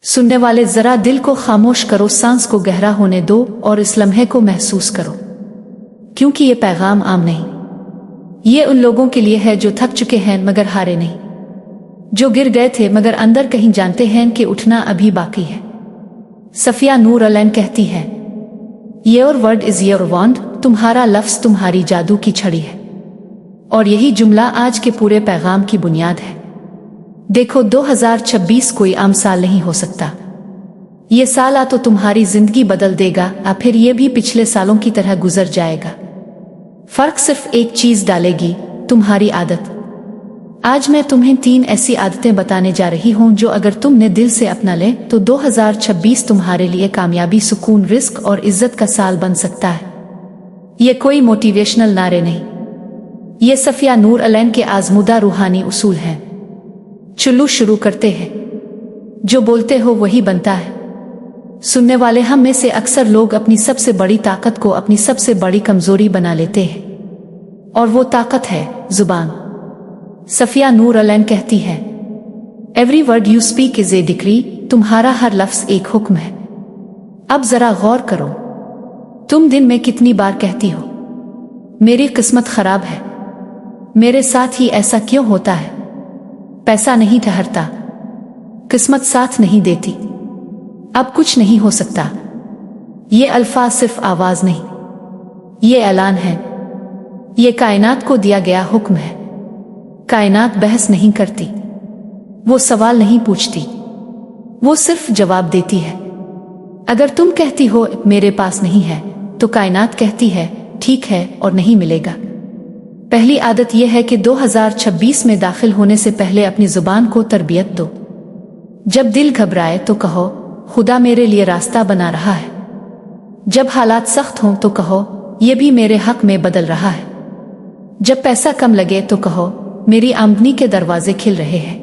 सुनने वाले जरा दिल को खामोश करो, सांस को गहरा होने दो और इस लम्हे को महसूस करो, क्योंकि ये पैगाम आम नहीं। ये उन लोगों के लिए है जो थक चुके हैं मगर हारे नहीं, जो गिर गए थे मगर अंदर कहीं जानते हैं कि उठना अभी बाकी है। सफिया नूर अलैन कहती है, योर वर्ड इज योर वॉन्ड, तुम्हारा लफ्ज तुम्हारी जादू की छड़ी है। और यही जुमला आज के पूरे पैगाम की बुनियाद है। देखो, 2026 कोई आम साल नहीं हो सकता। ये साल आ तो तुम्हारी जिंदगी बदल देगा, या फिर ये भी पिछले सालों की तरह गुजर जाएगा। फर्क सिर्फ एक चीज डालेगी, तुम्हारी आदत। आज मैं तुम्हें 3 ऐसी आदतें बताने जा रही हूं जो अगर तुमने दिल से अपना ले तो 2026 तुम्हारे लिए कामयाबी, सुकून, रिस्क और इज्जत का साल बन सकता है। ये कोई मोटिवेशनल नारे नहीं, ये सफिया नूर अलैन के आजमूदा रूहानी उसूल हैं। चलो शुरू करते हैं। जो बोलते हो वही बनता है। सुनने वाले, हम में से अक्सर लोग अपनी सबसे बड़ी ताकत को अपनी सबसे बड़ी कमजोरी बना लेते हैं, और वो ताकत है जुबान। सफिया नूर अलैन कहती है, every word you speak is a decree, तुम्हारा हर लफ्ज एक हुक्म है। अब जरा गौर करो, तुम दिन में कितनी बार कहती हो, मेरी किस्मत खराब है, मेरे साथ ही ऐसा क्यों होता है, पैसा नहीं ठहरता, किस्मत साथ नहीं देती, अब कुछ नहीं हो सकता। ये अल्फाज सिर्फ आवाज नहीं, ये ऐलान है, ये कायनात को दिया गया हुक्म है। कायनात बहस नहीं करती, वो सवाल नहीं पूछती, वो सिर्फ जवाब देती है। अगर तुम कहती हो मेरे पास नहीं है, तो कायनात कहती है ठीक है और नहीं मिलेगा। पहली आदत यह है कि 2026 में दाखिल होने से पहले अपनी जुबान को तरबियत दो। जब दिल घबराए तो कहो, खुदा मेरे लिए रास्ता बना रहा है। जब हालात सख्त हों तो कहो, यह भी मेरे हक में बदल रहा है। जब पैसा कम लगे तो कहो, मेरी आमदनी के दरवाजे खिल रहे हैं।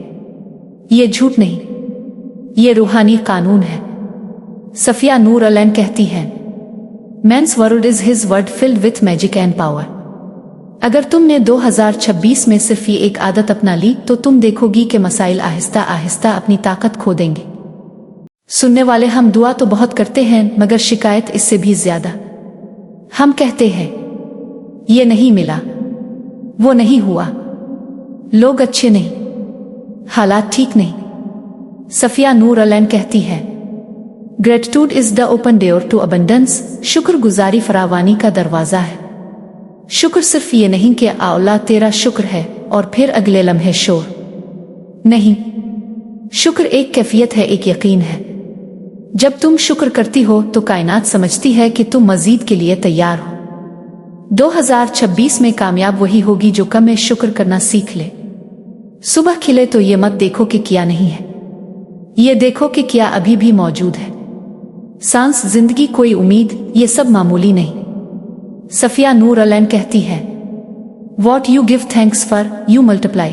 ये झूठ नहीं, ये रूहानी कानून है। सफिया नूर अलैन कहती है, man's world is his word filled with magic and power. अगर तुमने 2026 में सिर्फ ये एक आदत अपना ली तो तुम देखोगी कि मसाइल आहिस्ता आहिस्ता अपनी ताकत खो देंगे। सुनने वाले, हम दुआ तो बहुत करते हैं मगर शिकायत इससे भी ज्यादा। हम कहते हैं ये नहीं मिला, वो नहीं हुआ, लोग अच्छे नहीं, हालात ठीक नहीं। सफिया नूर अलैन कहती है, gratitude is the open door to abundance, शुक्रगुजारी फरावानी का दरवाजा है। शुक्र सिर्फ ये नहीं कि अल्लाह तेरा शुक्र है और फिर अगले लम्हे शोर नहीं। शुक्र एक कैफियत है, एक यकीन है। जब तुम शुक्र करती हो तो कायनात समझती है कि तुम मजीद के लिए तैयार हो। 2026 में कामयाब वही होगी जो कम में शुक्र करना सीख ले। सुबह खिले तो ये मत देखो कि क्या नहीं है, ये देखो कि क्या अभी भी मौजूद है। सांस, जिंदगी, कोई उम्मीद, ये सब मामूली नहीं। सफिया नूर अलैन कहती है, what you give thanks for you multiply.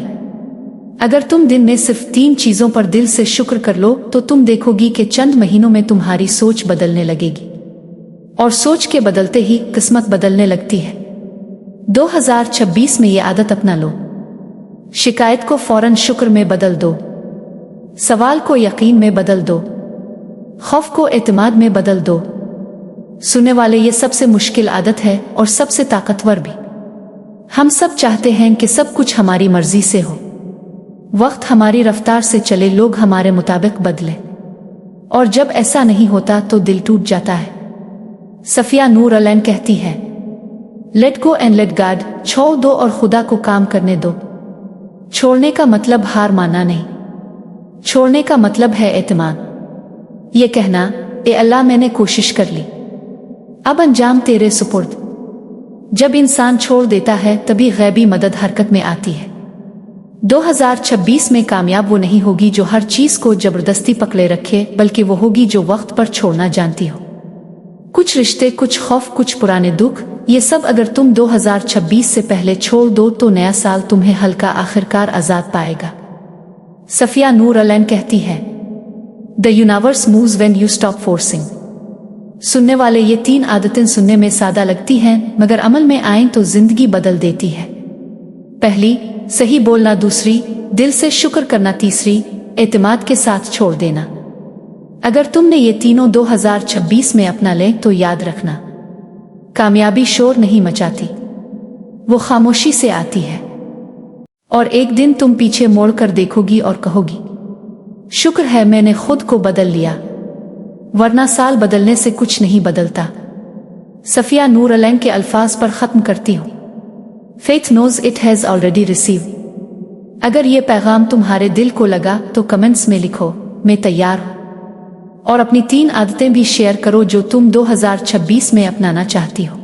अगर तुम दिन में सिर्फ 3 चीजों पर दिल से शुक्र कर लो तो तुम देखोगी कि चंद महीनों में तुम्हारी सोच बदलने लगेगी, और सोच के बदलते ही किस्मत बदलने लगती है। 2026 में ये आदत अपना लो। शिकायत को फौरन शुक्र में बदल दो, सवाल को यकीन में बदल दो, खौफ को एतमाद में बदल दो। सुनने वाले, ये सबसे मुश्किल आदत है और सबसे ताकतवर भी। हम सब चाहते हैं कि सब कुछ हमारी मर्जी से हो, वक्त हमारी रफ्तार से चले, लोग हमारे मुताबिक बदले, और जब ऐसा नहीं होता तो दिल टूट जाता है। सफिया नूर अलैन कहती है, let go and let God, छोड़ दो और खुदा को काम करने दो। छोड़ने का मतलब हार मानना नहीं, छोड़ने का मतलब है एतमाद। ये कहना, ए अल्लाह मैंने कोशिश कर ली, अब अंजाम तेरे सुपुर्द। जब इंसान छोड़ देता है तभी गैबी मदद हरकत में आती है। 2026 में कामयाब वो नहीं होगी जो हर चीज को जबरदस्ती पकड़े रखे, बल्कि वो होगी जो वक्त पर छोड़ना जानती हो। कुछ रिश्ते, कुछ खौफ, कुछ पुराने दुख, ये सब अगर तुम 2026 से पहले छोड़ दो तो नया साल तुम्हें हल्का, आखिरकार आजाद पाएगा। सफिया नूर अलैन कहती है, the universe moves when you stop forcing. सुनने वाले, ये 3 आदतें सुनने में सादा लगती हैं मगर अमल में आएं तो जिंदगी बदल देती है। पहली, सही बोलना। दूसरी, दिल से शुक्र करना। तीसरी, एतमाद के साथ छोड़ देना। अगर तुमने ये तीनों 2026 में अपना लें तो याद रखना, कामयाबी शोर नहीं मचाती, वो खामोशी से आती है। और एक दिन तुम पीछे मोड़ कर देखोगी और कहोगी, शुक्र है मैंने खुद को बदल लिया, वरना साल बदलने से कुछ नहीं बदलता। सफिया नूर अलैन के अल्फाज पर ख़त्म करती हूँ। Faith knows it has already receive. अगर ये पैगाम तुम्हारे दिल को लगा तो कमेंट्स में लिखो, मैं तैयार हूँ। और अपनी 3 आदतें भी शेयर करो जो तुम 2026 में अपनाना चाहती हो।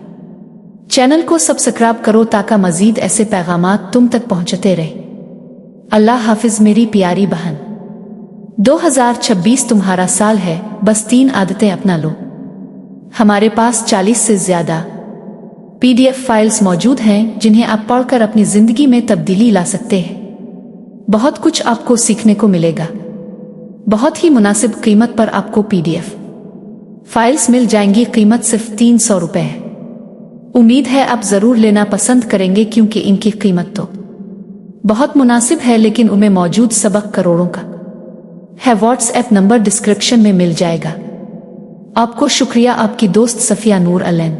चैनल को सब्सक्राइब करो ताकि मज़ीद ऐसे पैगामात तुम तक पहुँचते रहे। अल्लाह हाफिज़ मेरी प्यारी बहन। 2026 तुम्हारा साल है, बस 3 आदतें अपना लो। हमारे पास 40 से ज़्यादा PDF फाइल्स मौजूद हैं जिन्हें आप पढ़कर अपनी ज़िंदगी में तब्दीली ला सकते हैं। बहुत कुछ आपको सीखने को मिलेगा। बहुत ही मुनासिब कीमत पर आपको PDF फाइल्स मिल जाएंगी। कीमत सिर्फ 300 रुपये है। उम्मीद है आप ज़रूर लेना पसंद करेंगे क्योंकि इनकी कीमत तो बहुत मुनासिब है, लेकिन उनमें मौजूद सबक करोड़ों का है। व्हाट्सएप नंबर डिस्क्रिप्शन में मिल जाएगा। आपको शुक्रिया। आपकी दोस्त सफिया नूर अलैन।